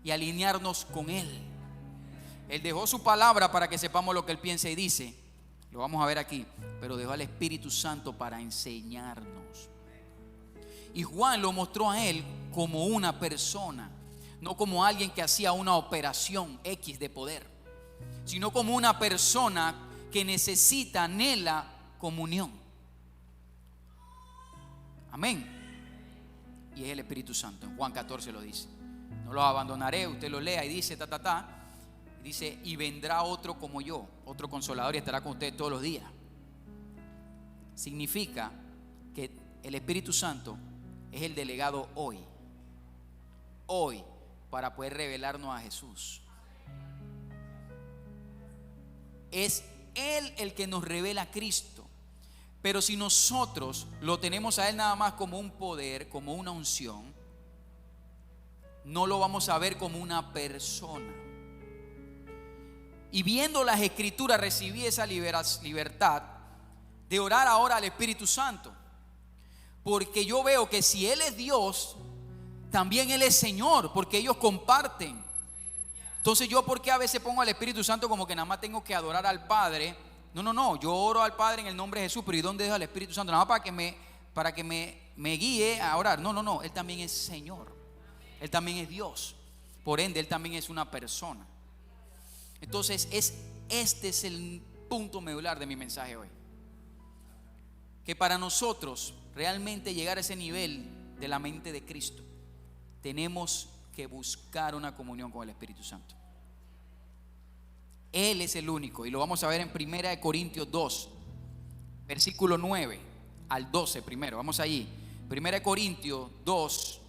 y alinearnos con Él. Él dejó su palabra para que sepamos lo que Él piensa y dice. Lo vamos a ver aquí. Pero dejó al Espíritu Santo para enseñarnos. Y Juan lo mostró a Él como una persona, no como alguien que hacía una operación X de poder, sino como una persona que necesita, anhela comunión. Amén. Y es el Espíritu Santo. En Juan 14 lo dice: no los abandonaré. Usted lo lea y dice y dice: y vendrá otro como yo, otro consolador, y estará con ustedes todos los días. Significa que el Espíritu Santo es el delegado hoy para poder revelarnos a Jesús. Es Él el que nos revela a Cristo. Pero si nosotros lo tenemos a Él nada más como un poder, como una unción, no lo vamos a ver como una persona. Y viendo las Escrituras recibí esa libertad de orar ahora al Espíritu Santo. Porque yo veo que si Él es Dios, también Él es Señor, porque ellos comparten. Entonces yo, ¿por qué a veces pongo al Espíritu Santo como que nada más tengo que adorar al Padre? No, yo oro al Padre en el nombre de Jesús, pero ¿y dónde dejo al Espíritu Santo? Nada más para que me guíe a orar. No, Él también es Señor. Él también es Dios. Por ende, Él también es una persona. Entonces este es el punto medular de mi mensaje hoy. Que para nosotros realmente llegar a ese nivel de la mente de Cristo, tenemos que buscar una comunión con el Espíritu Santo. Él es el único, y lo vamos a ver en 1 Corintios 2, versículo 9 al 12 primero. Vamos allí. 1 Corintios 2,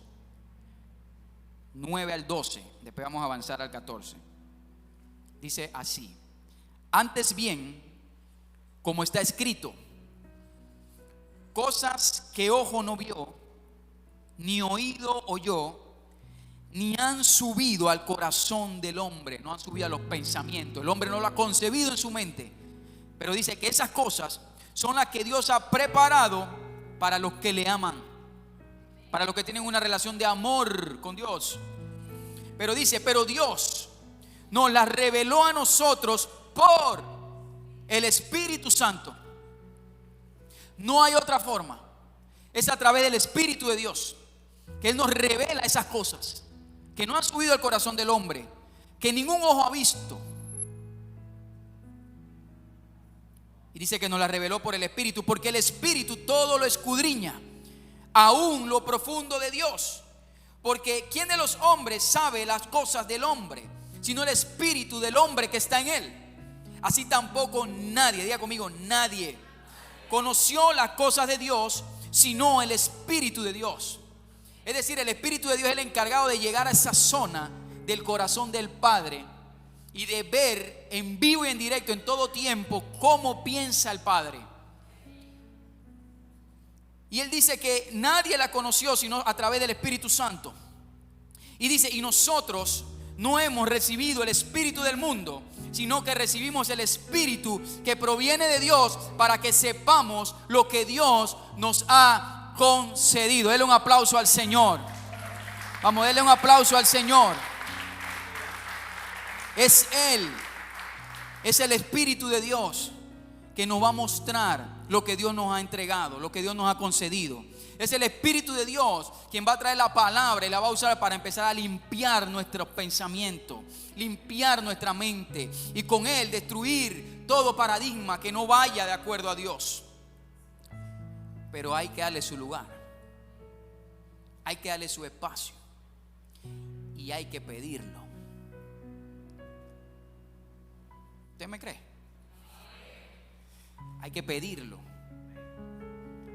9 al 12. Después vamos a avanzar al 14. Dice así: antes bien, como está escrito, cosas que ojo no vio, ni oído oyó, ni han subido al corazón del hombre, no han subido a los pensamientos. El hombre no lo ha concebido en su mente, pero dice que esas cosas son las que Dios ha preparado para los que le aman, para los que tienen una relación de amor con Dios. Pero dice, pero Dios nos las reveló a nosotros por el Espíritu Santo. No hay otra forma. Es a través del Espíritu de Dios que Él nos revela esas cosas que no han subido al corazón del hombre, que ningún ojo ha visto. Y dice que nos la reveló por el Espíritu, porque el Espíritu todo lo escudriña, aún lo profundo de Dios. Porque ¿quién de los hombres sabe las cosas del hombre, sino el Espíritu del hombre que está en él? Así tampoco nadie, diga conmigo, nadie conoció las cosas de Dios, sino el Espíritu de Dios. Es decir, el Espíritu de Dios es el encargado de llegar a esa zona del corazón del Padre y de ver en vivo y en directo, en todo tiempo, cómo piensa el Padre. Y Él dice que nadie la conoció sino a través del Espíritu Santo. Y dice, y nosotros no hemos recibido el espíritu del mundo, sino que recibimos el Espíritu que proviene de Dios, para que sepamos lo que Dios nos ha concedido. Denle un aplauso al Señor. Vamos, denle un aplauso al Señor. Es Él, es el Espíritu de Dios que nos va a mostrar lo que Dios nos ha entregado, lo que Dios nos ha concedido. Es el Espíritu de Dios quien va a traer la palabra y la va a usar para empezar a limpiar nuestros pensamientos, limpiar nuestra mente y con Él destruir todo paradigma que no vaya de acuerdo a Dios. Pero hay que darle su lugar, hay que darle su espacio y hay que pedirlo. ¿Usted me cree? Hay que pedirlo.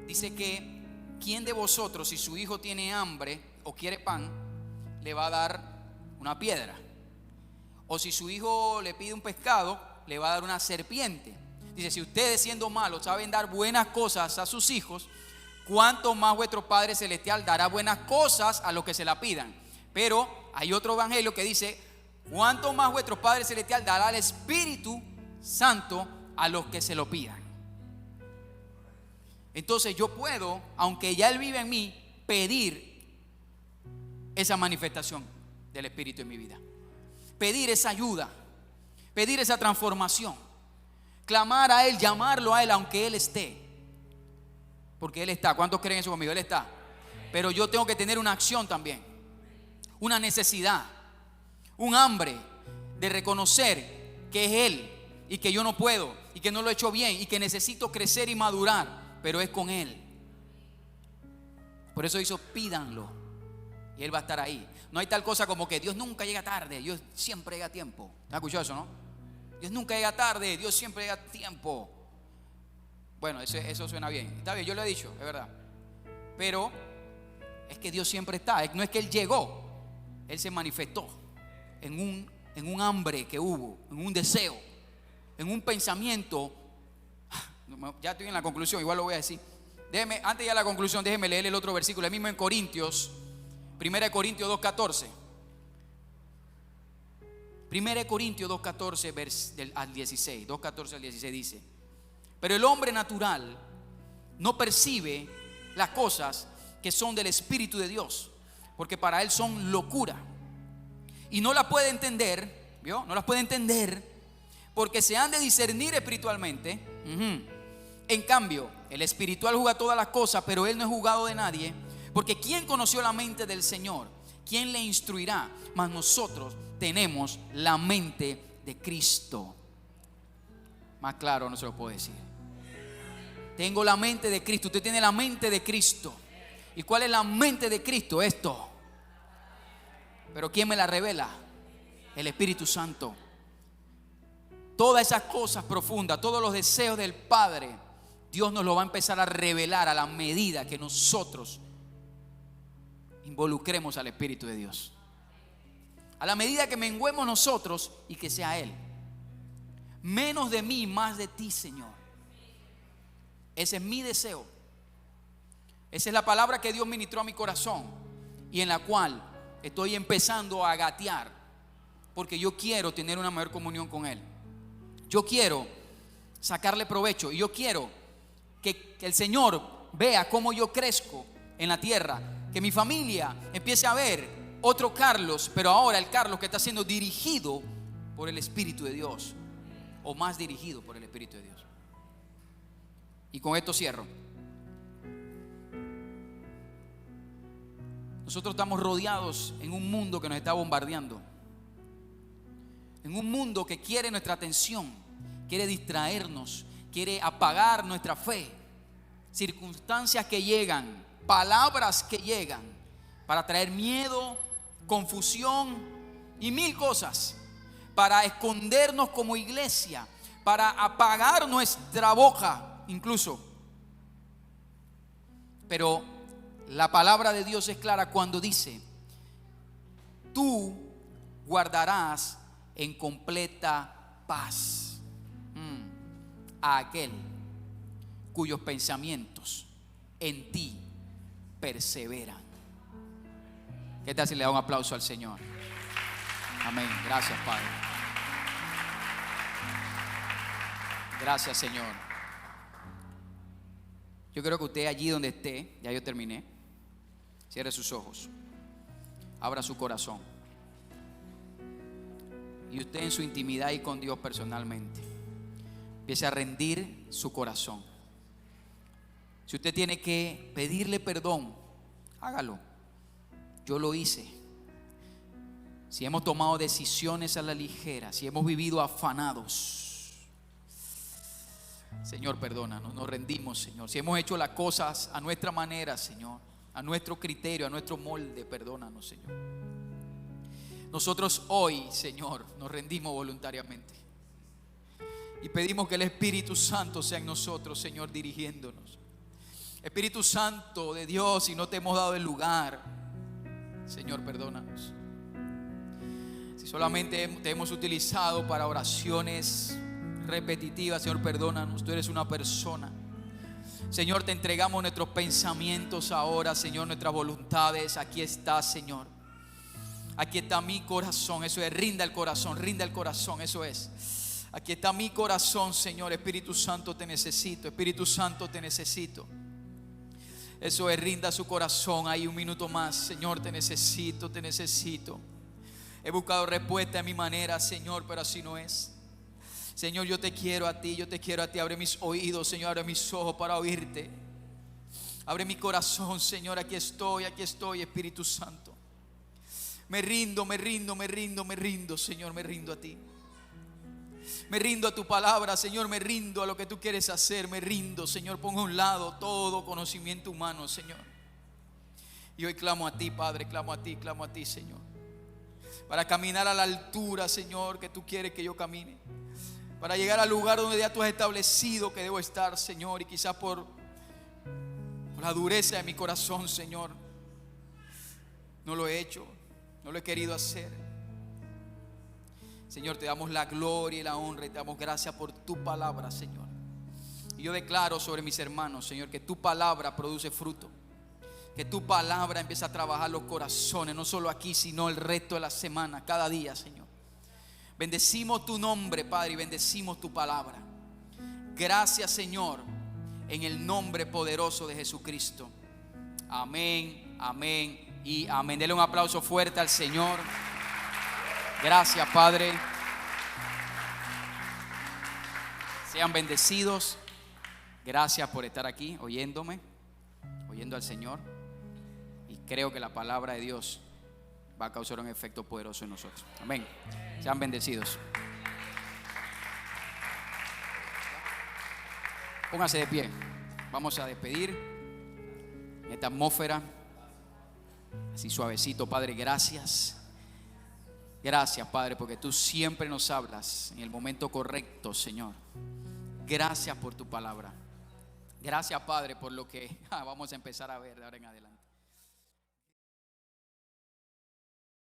Dice que ¿quién de vosotros, si su hijo tiene hambre o quiere pan, le va a dar una piedra? O si su hijo le pide un pescado, le va a dar una serpiente. Dice, si ustedes siendo malos saben dar buenas cosas a sus hijos, ¿cuánto más vuestro Padre Celestial dará buenas cosas a los que se la pidan? Pero hay otro evangelio que dice, ¿cuánto más vuestro Padre Celestial dará el Espíritu Santo a los que se lo pidan? Entonces yo puedo, aunque ya Él vive en mí, pedir esa manifestación del Espíritu en mi vida, pedir esa ayuda, pedir esa transformación, clamar a Él, llamarlo a Él aunque Él esté, porque Él está. ¿Cuántos creen eso conmigo? Él está. Pero yo tengo que tener una acción también, una necesidad, un hambre de reconocer que es Él y que yo no puedo y que no lo he hecho bien y que necesito crecer y madurar. Pero es con Él. Por eso hizo, pídanlo y Él va a estar ahí. No hay tal cosa como que Dios nunca llega tarde, Dios siempre llega a tiempo. ¿Has escuchado eso, no? Dios nunca llega tarde, Dios siempre llega a tiempo. Bueno, eso suena bien. Está bien, yo lo he dicho, es verdad. Pero es que Dios siempre está. No es que Él llegó, Él se manifestó en un hambre que hubo, en un deseo, en un pensamiento. Ya estoy en la conclusión, igual lo voy a decir. Antes de ir a la conclusión, déjeme leer el otro versículo, el mismo en Corintios, 1 Corintios 2:14. 1 Corintios 2:14 al 16. 2:14 al 16 dice: pero el hombre natural no percibe las cosas que son del Espíritu de Dios, porque para él son locura, y no las puede entender, ¿vio? No las puede entender, porque se han de discernir espiritualmente. En cambio, el espiritual juzga todas las cosas, pero él no es juzgado de nadie. Porque ¿quién conoció la mente del Señor? ¿Quién le instruirá? Mas nosotros tenemos la mente de Cristo. Más claro no se lo puedo decir. Tengo la mente de Cristo. Usted tiene la mente de Cristo. ¿Y cuál es la mente de Cristo? Esto. Pero ¿quién me la revela? El Espíritu Santo. Todas esas cosas profundas, todos los deseos del Padre, Dios nos lo va a empezar a revelar a la medida que nosotros involucremos al Espíritu de Dios. A la medida que menguemos nosotros y que sea Él. Menos de mí, más de ti, Señor. Ese es mi deseo. Esa es la palabra que Dios ministró a mi corazón y en la cual estoy empezando a gatear, porque yo quiero tener una mejor comunión con Él. Yo quiero sacarle provecho y yo quiero que el Señor vea cómo yo crezco en la tierra, que mi familia empiece a ver otro Carlos, pero ahora el Carlos que está siendo dirigido por el Espíritu de Dios, o más dirigido por el Espíritu de Dios. Y con esto cierro. Nosotros estamos rodeados en un mundo que nos está bombardeando, en un mundo que quiere nuestra atención, quiere distraernos, quiere apagar nuestra fe. Circunstancias que llegan, palabras que llegan para traer miedo, confusión y mil cosas, para escondernos como iglesia, para apagar nuestra boca incluso. Pero la palabra de Dios es clara cuando dice: tú guardarás en completa paz a aquel cuyos pensamientos en ti perseveran. ¿Qué tal si le da un aplauso al Señor? Amén. Gracias, Padre. Gracias, Señor. Yo creo que usted allí donde esté, ya yo terminé, cierre sus ojos, abra su corazón, y usted en su intimidad y con Dios personalmente empiece a rendir su corazón. Si usted tiene que pedirle perdón, hágalo. Yo lo hice. Si hemos tomado decisiones a la ligera, si hemos vivido afanados, Señor, perdónanos, nos rendimos, Señor. Si hemos hecho las cosas a nuestra manera, Señor, a nuestro criterio, a nuestro molde, perdónanos, Señor. Nosotros hoy, Señor, nos rendimos voluntariamente y pedimos que el Espíritu Santo sea en nosotros, Señor, dirigiéndonos. Espíritu Santo de Dios, si no te hemos dado el lugar, Señor, perdónanos. Si solamente te hemos utilizado para oraciones repetitivas, Señor, perdónanos. Tú eres una persona. Señor, te entregamos nuestros pensamientos ahora, Señor, nuestras voluntades. Aquí está, Señor. Aquí está mi corazón. Eso es, rinda el corazón, eso es. Aquí está mi corazón, Señor. Espíritu Santo, te necesito. Espíritu Santo, te necesito. Eso es, rinda su corazón. Hay un minuto más. Señor, te necesito, te necesito. He buscado respuesta a mi manera, Señor, pero así no es. Señor, yo te quiero a ti, yo te quiero a ti. Abre mis oídos, Señor, abre mis ojos para oírte. Abre mi corazón, Señor, aquí estoy, Espíritu Santo. Me rindo, Señor, me rindo a ti. Me rindo a tu palabra, Señor, me rindo a lo que tú quieres hacer. Me rindo, Señor, pongo a un lado todo conocimiento humano, Señor. Y hoy clamo a ti, Padre, clamo a ti, Señor, para caminar a la altura, Señor, que tú quieres que yo camine, para llegar al lugar donde ya tú has establecido que debo estar, Señor. Y quizás por la dureza de mi corazón, Señor, no lo he hecho, no lo he querido hacer. Señor, te damos la gloria y la honra y te damos gracias por tu palabra, Señor. Y yo declaro sobre mis hermanos, Señor, que tu palabra produce fruto, que tu palabra empieza a trabajar los corazones, no solo aquí, sino el resto de la semana, cada día, Señor. Bendecimos tu nombre, Padre, y bendecimos tu palabra. Gracias, Señor, en el nombre poderoso de Jesucristo. Amén, amén y amén. Dele un aplauso fuerte al Señor. Gracias, Padre. Sean bendecidos. Gracias por estar aquí oyéndome, oyendo al Señor. Y creo que la palabra de Dios va a causar un efecto poderoso en nosotros. Amén. Sean bendecidos. Pónganse de pie. Vamos a despedir en esta atmósfera así suavecito. Padre, gracias. Gracias, Padre, porque tú siempre nos hablas en el momento correcto, Señor. Gracias por tu palabra. Gracias, Padre, por lo que vamos a empezar a ver de ahora en adelante.